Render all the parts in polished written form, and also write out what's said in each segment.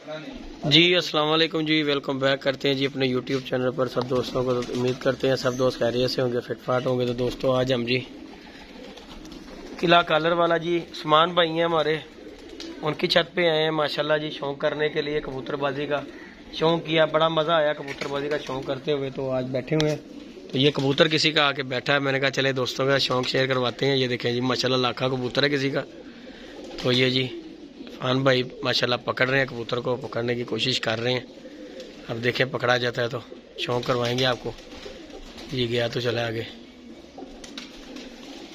जी अस्सलाम वालेकुम जी, welcome back करते हैं जी अपने यूट्यूब चैनल पर सब दोस्तों को। तो उम्मीद करते हैं सब दोस्त खैरियत से होंगे, फिटफाट होंगे। तो दोस्तों आज हम जी किला कालर वाला जी उस्मान भाई हैं हमारे, उनकी छत पे आए हैं माशाल्लाह जी शौक करने के लिए। कबूतरबाजी का शौक किया, बड़ा मज़ा आया कबूतरबाजी का शौक करते हुए। तो आज बैठे हुए हैं, तो ये कबूतर किसी का आके बैठा है, मैंने कहा चले दोस्तों का शौक शेयर करवाते हैं। ये देखें जी माशाल्लाह लाखा कबूतर है किसी का। तो ये जी फान भाई माशाल्लाह पकड़ रहे हैं कबूतर को, पकड़ने की कोशिश कर रहे हैं। अब देखें पकड़ा जाता है तो शौक करवाएंगे आपको। ये गया तो चला आगे,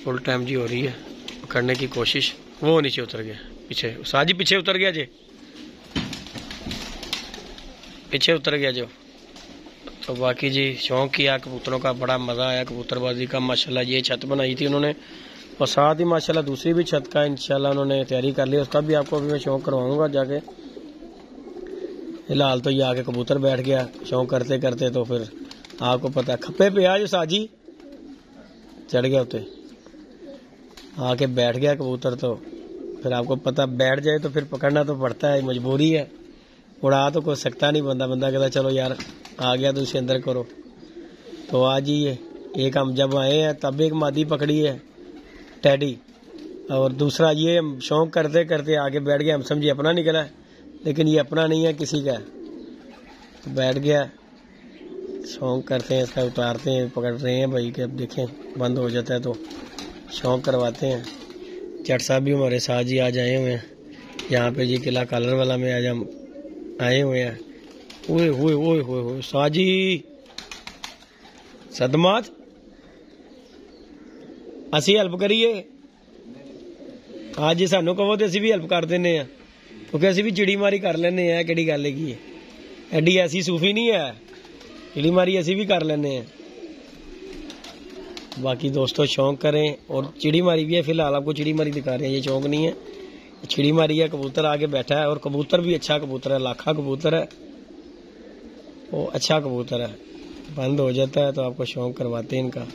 फुल टाइम जी हो रही है पकड़ने की कोशिश। वो नीचे उतर गया, पीछे साजी पीछे उतर गया जी, पीछे उतर गया जो। तो बाकी जी शौक किया कबूतरों का, बड़ा मज़ा आया कबूतरबाजी का माशाल्लाह। ये छत बनाई थी उन्होंने और साथ ही माशाल्लाह दूसरी भी छत का इंशाल्लाह उन्होंने तैयारी कर ली, उसका भी आपको अभी मैं शौक करवाऊंगा जाके। फिलहाल तो ये आके कबूतर बैठ गया शौक करते करते, तो फिर आपको पता खप्पे पे आज साजी चढ़ गया उते, आके बैठ गया कबूतर। तो फिर आपको पता बैठ जाए तो फिर पकड़ना तो पड़ता है, मजबूरी है, उड़ा तो कोई सकता नहीं बंदा। बंदा कहता चलो यार आ गया तो उसे अंदर करो। तो आज ही ये एक हम जब आए हैं तब एक मादी पकड़ी है टैडी, और दूसरा ये शौक करते करते आगे बैठ गया। हम समझे अपना निकला है, लेकिन ये अपना नहीं है किसी का, तो बैठ गया। शौक करते हैं इसका, उतारते हैं, पकड़ रहे हैं भाई कि अब देखें बंद हो जाता है तो शौक करवाते हैं। चट साहब भी हमारे साथ जी आज आए हुए हैं यहाँ पे जी किला कालर वाला में आज हम आए हुए हैं। ओए ओए ओए ओए साजी सदमात असी हेल्प करिए आज, सानू कहो तो असी भी हेल्प कर देने हैं, क्योंकि असी भी चिड़ी मारी कर लेने हैं। किहड़ी गल है, एडी ऐसी सूफी नहीं है, चिड़ी मारी असी भी कर लेने हैं। बाकी दोस्तों शौक करें, और चिड़ी मारी भी है। फिलहाल आपको चिड़ी मारी दिखा रहे हैं, ये शौक नहीं है, चिड़ी मारी है। कबूतर आगे बैठा है और कबूतर भी अच्छा कबूतर है, लाखा कबूतर है, वो अच्छा कबूतर है। बंद हो जाता है तो आपको शौक करवाते हैं इनका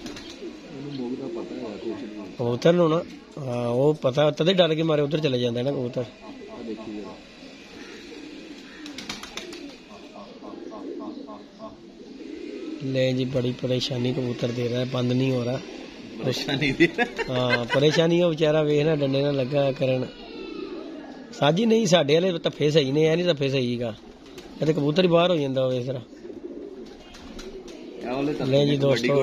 कबूतर नो ना। हाँ वो पता तदे डर के मारे उधर चले जाता है ना कबूतर। ले जी बड़ी परेशानी कबूतर दे रहा है, बंद नहीं हो रहा, परेशानी दे रहा। हाँ परेशानी है बेचारा, वेखना डंडे ना लगा करन। साजी नहीं साढ़े वाले धफ्फे सही ने, नहीं धफ्फे सही का तो कबूतर ही बाहर हो जाता हो इस तरह। ले जी दोस्तों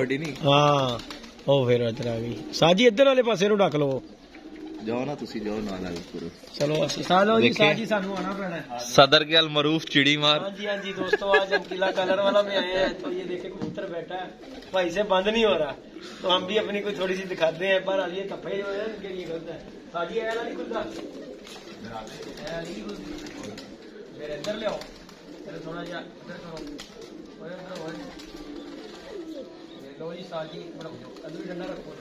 हाँ ओ फिर इधर आ गई साजी, इधर वाले पासे नु ढक लो जाओ ना, तुसी जाओ ना करो। चलो सालो जी साजी सानू आना पैना है सदर के अलमरूफ चिड़ी मार। हाँ जी दोस्तों आज हम किला कलर वाला में आए हैं। तो ये देखे कबूतर बैठा है भाई से बंद नहीं हो रहा, तो हम भी अपनी कोई थोड़ी सी दिखाते हैं। पर ये धब्बे जो है इनके लिए गलत है। साजी आया नहीं खुलता, मेरे इधर ले आओ, थोड़ा जा इधर करो, लो जी साजी अभी डंडा रखो।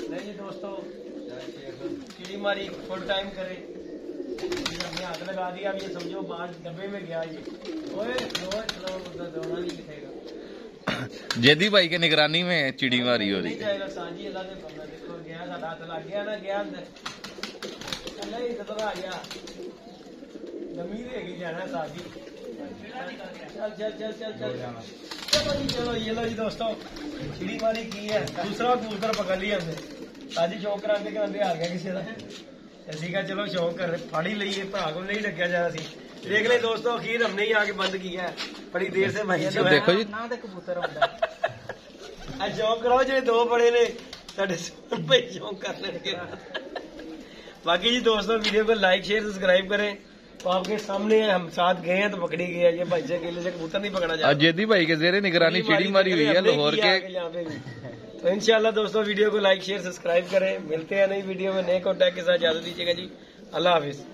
नहीं जी दोस्तों चिड़ी मारी फुल टाइम करे, हमने हाथ लगा दिया। अब ये समझो बाहर डब्बे में गया ये। ओए दौड़ा नहीं दिखेगा। जेदी भाई के निगरानी में चिड़ी मारी हो रही है। साजी अल्लाह ने बंदा देखो गया, साडा हाथ लग गया ना, गया अंदर अल्लाह ही तो आ गया। जमीन है जाना साजी, चल चल चल चल चल चलो जी चलो। ये लो जी दोस्तों चिड़ी मारी की है, दूसरा कबूतर पकड़ लिया हमने। साजी शौक कराते कराते हार गया किसी का, ऐसी का चलो शौक कर फाड़ी ली है, भरा को नहीं लग्या जा रहा सी। देख ले दोस्तों अखीर हमने ही आके बंद किया है, बड़ी देर से भाई जो देखो जी ना तो कबूतर शौक कराओ जो दो बड़े ने साढ़े शौक कर लेंगे। बाकी जी दोस्तों वीडियो को लाइक शेयर सब्सक्राइब करें। तो आपके सामने हम साथ गए हैं तो पकड़ी गई है, ये भाई से अकेले से कबूतर नहीं पकड़ा जाता। जेदी भाई के जेरे निगरानी चिड़ी मारी हुई है लाहौर के यहाँ पे भी। तो इंशाल्लाह दोस्तों वीडियो को लाइक शेयर सब्सक्राइब करें। मिलते हैं नई वीडियो में नए कॉन्टैक्ट के साथ, इजाजत दीजिएगा जी, अल्लाह हाफिज।